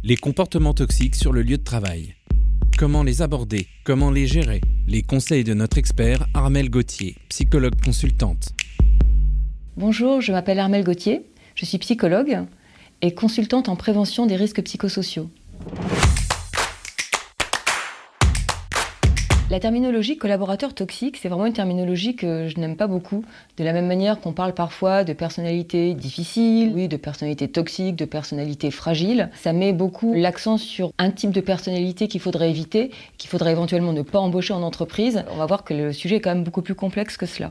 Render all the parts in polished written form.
Les comportements toxiques sur le lieu de travail. Comment les aborder? Comment les gérer? Les conseils de notre expert Armelle Gauthier, psychologue consultante. Bonjour, je m'appelle Armelle Gauthier, je suis psychologue et consultante en prévention des risques psychosociaux. La terminologie collaborateur toxique, c'est vraiment une terminologie que je n'aime pas beaucoup. De la même manière qu'on parle parfois de personnalité difficile, oui, de personnalité toxique, de personnalité fragile. Ça met beaucoup l'accent sur un type de personnalité qu'il faudrait éviter, qu'il faudrait éventuellement ne pas embaucher en entreprise. On va voir que le sujet est quand même beaucoup plus complexe que cela.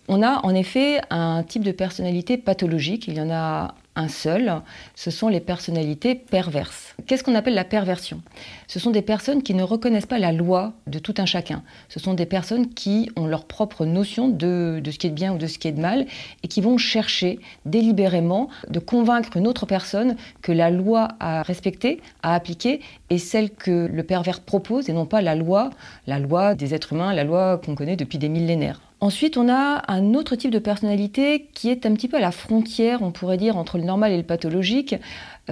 On a en effet un type de personnalité pathologique, il y en a un seul, ce sont les personnalités perverses. Qu'est-ce qu'on appelle la perversion? Ce sont des personnes qui ne reconnaissent pas la loi de tout un chacun. Ce sont des personnes qui ont leur propre notion de ce qui est de bien ou de ce qui est de mal et qui vont chercher délibérément de convaincre une autre personne que la loi à respecter, à appliquer, est celle que le pervers propose et non pas la loi des êtres humains, la loi qu'on connaît depuis des millénaires. Ensuite, on a un autre type de personnalité qui est un petit peu à la frontière, on pourrait dire, entre le normal et le pathologique.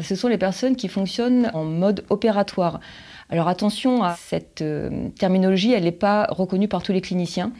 Ce sont les personnes qui fonctionnent en mode opératoire. Alors attention à cette terminologie, elle n'est pas reconnue par tous les cliniciens.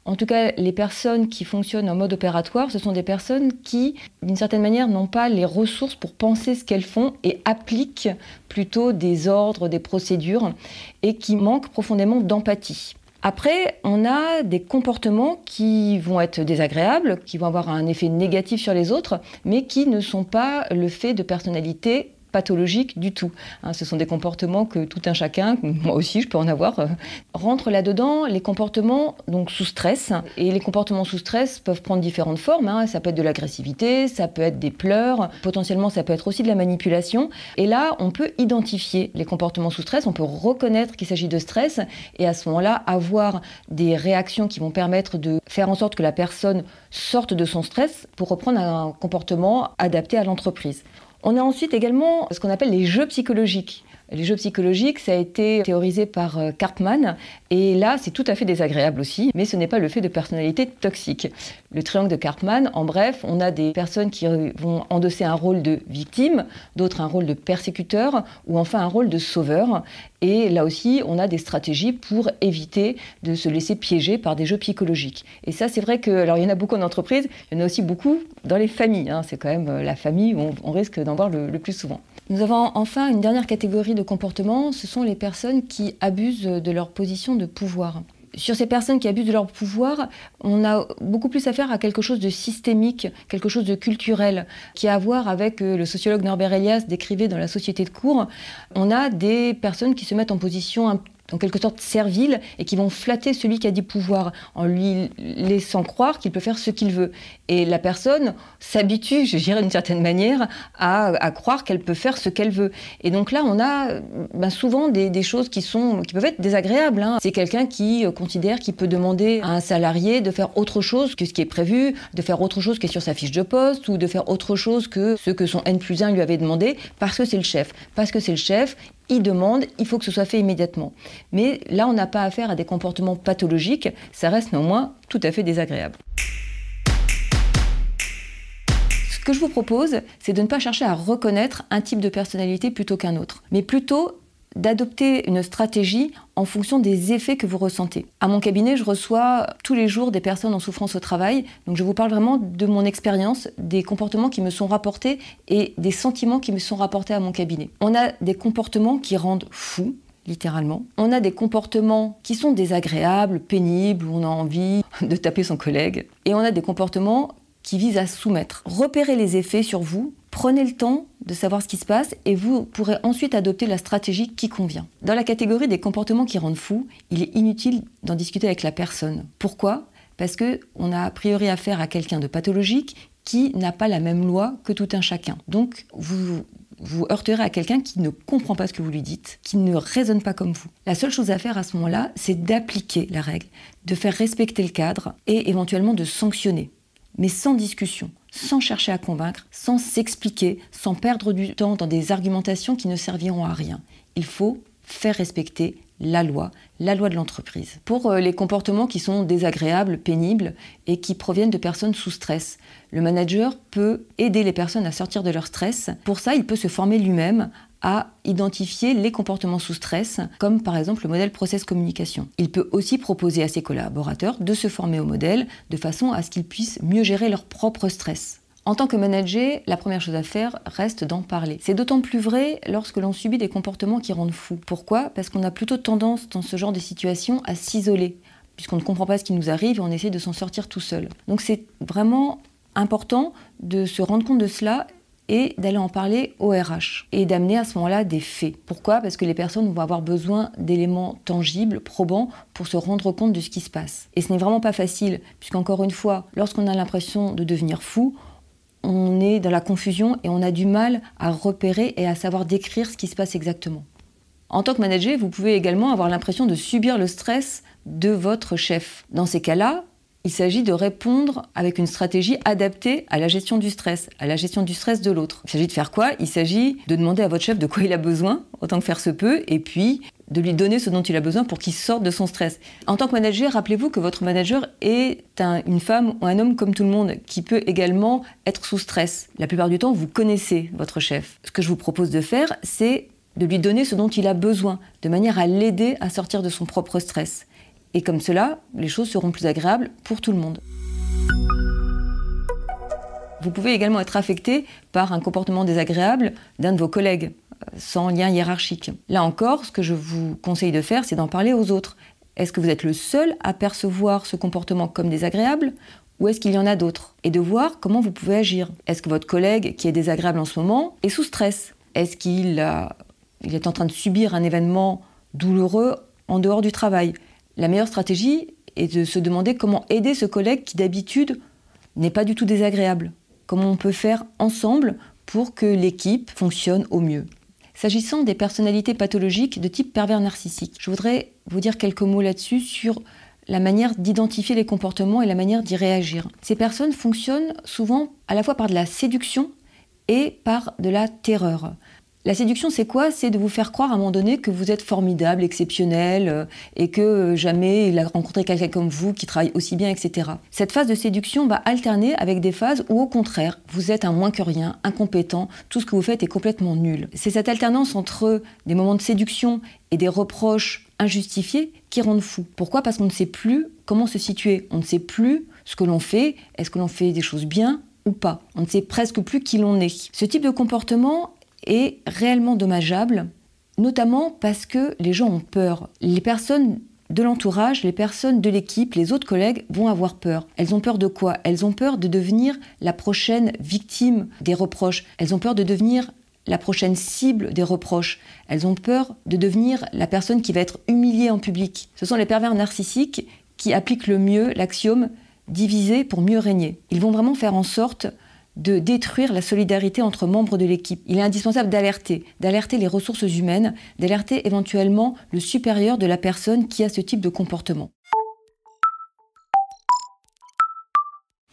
En tout cas, les personnes qui fonctionnent en mode opératoire, ce sont des personnes qui, d'une certaine manière, n'ont pas les ressources pour penser ce qu'elles font et appliquent plutôt des ordres, des procédures, et qui manquent profondément d'empathie. Après, on a des comportements qui vont être désagréables, qui vont avoir un effet négatif sur les autres, mais qui ne sont pas le fait de personnalités pathologiques du tout. Ce sont des comportements que tout un chacun, moi aussi je peux en avoir, rentrent là-dedans les comportements donc sous stress. Et les comportements sous stress peuvent prendre différentes formes. Ça peut être de l'agressivité, ça peut être des pleurs, potentiellement ça peut être aussi de la manipulation. Et là, on peut identifier les comportements sous stress, on peut reconnaître qu'il s'agit de stress et à ce moment-là, avoir des réactions qui vont permettre de faire en sorte que la personne sorte de son stress pour reprendre un comportement adapté à l'entreprise. On a ensuite également ce qu'on appelle les jeux psychologiques. Les jeux psychologiques, ça a été théorisé par Karpman, et là, c'est tout à fait désagréable aussi, mais ce n'est pas le fait de personnalité toxique. Le triangle de Karpman, en bref, on a des personnes qui vont endosser un rôle de victime, d'autres un rôle de persécuteur, ou enfin un rôle de sauveur. Et là aussi, on a des stratégies pour éviter de se laisser piéger par des jeux psychologiques. Et ça, c'est vrai que, alors il y en a beaucoup en entreprise, il y en a aussi beaucoup dans les familles. C'est quand même la famille où on risque d'en voir le plus souvent. Nous avons enfin une dernière catégorie de comportements, ce sont les personnes qui abusent de leur position de pouvoir. Sur ces personnes qui abusent de leur pouvoir, on a beaucoup plus affaire à quelque chose de systémique, quelque chose de culturel, qui a à voir avec le sociologue Norbert Elias décrivait dans La Société de cours. On a des personnes qui se mettent en position en quelque sorte servile et qui vont flatter celui qui a du pouvoir en lui laissant croire qu'il peut faire ce qu'il veut. Et la personne s'habitue, je dirais d'une certaine manière, à croire qu'elle peut faire ce qu'elle veut. Et donc là, on a souvent des choses qui peuvent être désagréables. C'est quelqu'un qui considère qu'il peut demander à un salarié de faire autre chose que ce qui est prévu, de faire autre chose qui est sur sa fiche de poste ou de faire autre chose que ce que son N+1 lui avait demandé parce que c'est le chef. Parce que c'est le chef, il demande, il faut que ce soit fait immédiatement. Mais là, on n'a pas affaire à des comportements pathologiques, ça reste néanmoins tout à fait désagréable. Ce que je vous propose, c'est de ne pas chercher à reconnaître un type de personnalité plutôt qu'un autre, mais plutôt d'adopter une stratégie en fonction des effets que vous ressentez. À mon cabinet, je reçois tous les jours des personnes en souffrance au travail, donc je vous parle vraiment de mon expérience, des comportements qui me sont rapportés et des sentiments qui me sont rapportés à mon cabinet. On a des comportements qui rendent fous, littéralement. On a des comportements qui sont désagréables, pénibles, où on a envie de taper son collègue. Et on a des comportements qui visent à soumettre. Repérez les effets sur vous, prenez le temps de savoir ce qui se passe et vous pourrez ensuite adopter la stratégie qui convient. Dans la catégorie des comportements qui rendent fou, il est inutile d'en discuter avec la personne. Pourquoi ? Parce qu'on a a priori affaire à quelqu'un de pathologique qui n'a pas la même loi que tout un chacun. Donc vous heurterez à quelqu'un qui ne comprend pas ce que vous lui dites, qui ne raisonne pas comme vous. La seule chose à faire à ce moment-là, c'est d'appliquer la règle, de faire respecter le cadre et éventuellement de sanctionner. Mais sans discussion, sans chercher à convaincre, sans s'expliquer, sans perdre du temps dans des argumentations qui ne serviront à rien. Il faut faire respecter la loi de l'entreprise. Pour les comportements qui sont désagréables, pénibles et qui proviennent de personnes sous stress, le manager peut aider les personnes à sortir de leur stress. Pour ça, il peut se former lui-même à identifier les comportements sous stress, comme par exemple le modèle process communication. Il peut aussi proposer à ses collaborateurs de se former au modèle de façon à ce qu'ils puissent mieux gérer leur propre stress. En tant que manager, la première chose à faire reste d'en parler. C'est d'autant plus vrai lorsque l'on subit des comportements qui rendent fou. Pourquoi ? Parce qu'on a plutôt tendance dans ce genre de situation à s'isoler, puisqu'on ne comprend pas ce qui nous arrive et on essaie de s'en sortir tout seul. Donc c'est vraiment important de se rendre compte de cela et d'aller en parler au RH et d'amener à ce moment-là des faits. Pourquoi ? Parce que les personnes vont avoir besoin d'éléments tangibles, probants, pour se rendre compte de ce qui se passe. Et ce n'est vraiment pas facile, puisqu'encore une fois, lorsqu'on a l'impression de devenir fou, on est dans la confusion et on a du mal à repérer et à savoir décrire ce qui se passe exactement. En tant que manager, vous pouvez également avoir l'impression de subir le stress de votre chef. Dans ces cas-là, il s'agit de répondre avec une stratégie adaptée à la gestion du stress de l'autre. Il s'agit de faire quoi ? Il s'agit de demander à votre chef de quoi il a besoin, autant que faire se peut, et puis de lui donner ce dont il a besoin pour qu'il sorte de son stress. En tant que manager, rappelez-vous que votre manager est une femme ou un homme comme tout le monde, qui peut également être sous stress. La plupart du temps, vous connaissez votre chef. Ce que je vous propose de faire, c'est de lui donner ce dont il a besoin, de manière à l'aider à sortir de son propre stress. Et comme cela, les choses seront plus agréables pour tout le monde. Vous pouvez également être affecté par un comportement désagréable d'un de vos collègues, sans lien hiérarchique. Là encore, ce que je vous conseille de faire, c'est d'en parler aux autres. Est-ce que vous êtes le seul à percevoir ce comportement comme désagréable ou est-ce qu'il y en a d'autres ? Et de voir comment vous pouvez agir. Est-ce que votre collègue, qui est désagréable en ce moment, est sous stress ? Est-ce qu'il est en train de subir un événement douloureux en dehors du travail ? La meilleure stratégie est de se demander comment aider ce collègue qui d'habitude n'est pas du tout désagréable. Comment on peut faire ensemble pour que l'équipe fonctionne au mieux. S'agissant des personnalités pathologiques de type pervers narcissique, je voudrais vous dire quelques mots là-dessus sur la manière d'identifier les comportements et la manière d'y réagir. Ces personnes fonctionnent souvent à la fois par de la séduction et par de la terreur. La séduction, c'est quoi ? C'est de vous faire croire à un moment donné que vous êtes formidable, exceptionnel, et que jamais il a rencontré quelqu'un comme vous qui travaille aussi bien, etc. Cette phase de séduction va alterner avec des phases où, au contraire, vous êtes un moins que rien, incompétent, tout ce que vous faites est complètement nul. C'est cette alternance entre des moments de séduction et des reproches injustifiés qui rendent fou. Pourquoi ? Parce qu'on ne sait plus comment se situer. On ne sait plus ce que l'on fait. Est-ce que l'on fait des choses bien ou pas ? On ne sait presque plus qui l'on est. Ce type de comportement est réellement dommageable, notamment parce que les gens ont peur. Les personnes de l'entourage, les personnes de l'équipe, les autres collègues vont avoir peur. Elles ont peur de quoi ? Elles ont peur de devenir la prochaine victime des reproches. Elles ont peur de devenir la prochaine cible des reproches. Elles ont peur de devenir la personne qui va être humiliée en public. Ce sont les pervers narcissiques qui appliquent le mieux l'axiome « diviser pour mieux régner ». Ils vont vraiment faire en sorte de détruire la solidarité entre membres de l'équipe. Il est indispensable d'alerter les ressources humaines, d'alerter éventuellement le supérieur de la personne qui a ce type de comportement.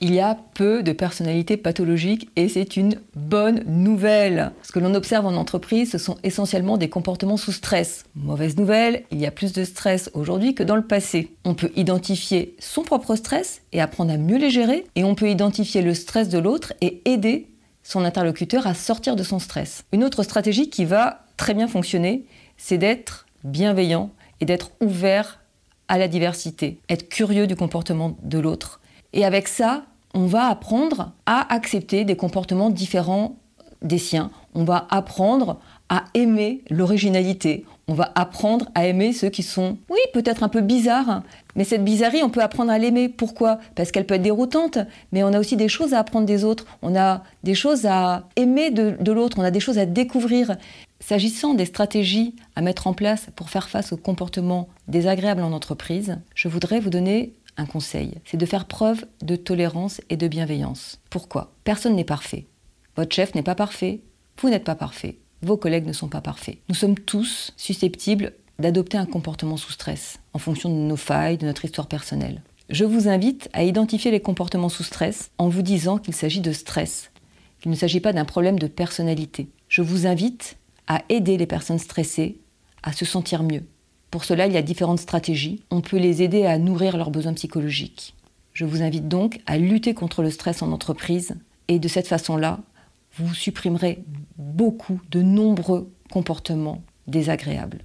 Il y a peu de personnalités pathologiques et c'est une bonne nouvelle. Ce que l'on observe en entreprise, ce sont essentiellement des comportements sous stress. Mauvaise nouvelle, il y a plus de stress aujourd'hui que dans le passé. On peut identifier son propre stress et apprendre à mieux les gérer, et on peut identifier le stress de l'autre et aider son interlocuteur à sortir de son stress. Une autre stratégie qui va très bien fonctionner, c'est d'être bienveillant et d'être ouvert à la diversité, être curieux du comportement de l'autre. Et avec ça, on va apprendre à accepter des comportements différents des siens. On va apprendre à aimer l'originalité. On va apprendre à aimer ceux qui sont, oui, peut-être un peu bizarres. Mais cette bizarrerie, on peut apprendre à l'aimer. Pourquoi ? Parce qu'elle peut être déroutante, mais on a aussi des choses à apprendre des autres. On a des choses à aimer de l'autre. On a des choses à découvrir. S'agissant des stratégies à mettre en place pour faire face aux comportements désagréables en entreprise, je voudrais vous donner un conseil, c'est de faire preuve de tolérance et de bienveillance. Pourquoi ? Personne n'est parfait. Votre chef n'est pas parfait, vous n'êtes pas parfait, vos collègues ne sont pas parfaits. Nous sommes tous susceptibles d'adopter un comportement sous stress, en fonction de nos failles, de notre histoire personnelle. Je vous invite à identifier les comportements sous stress en vous disant qu'il s'agit de stress, qu'il ne s'agit pas d'un problème de personnalité. Je vous invite à aider les personnes stressées à se sentir mieux. Pour cela, il y a différentes stratégies. On peut les aider à nourrir leurs besoins psychologiques. Je vous invite donc à lutter contre le stress en entreprise et de cette façon-là, vous supprimerez de nombreux comportements désagréables.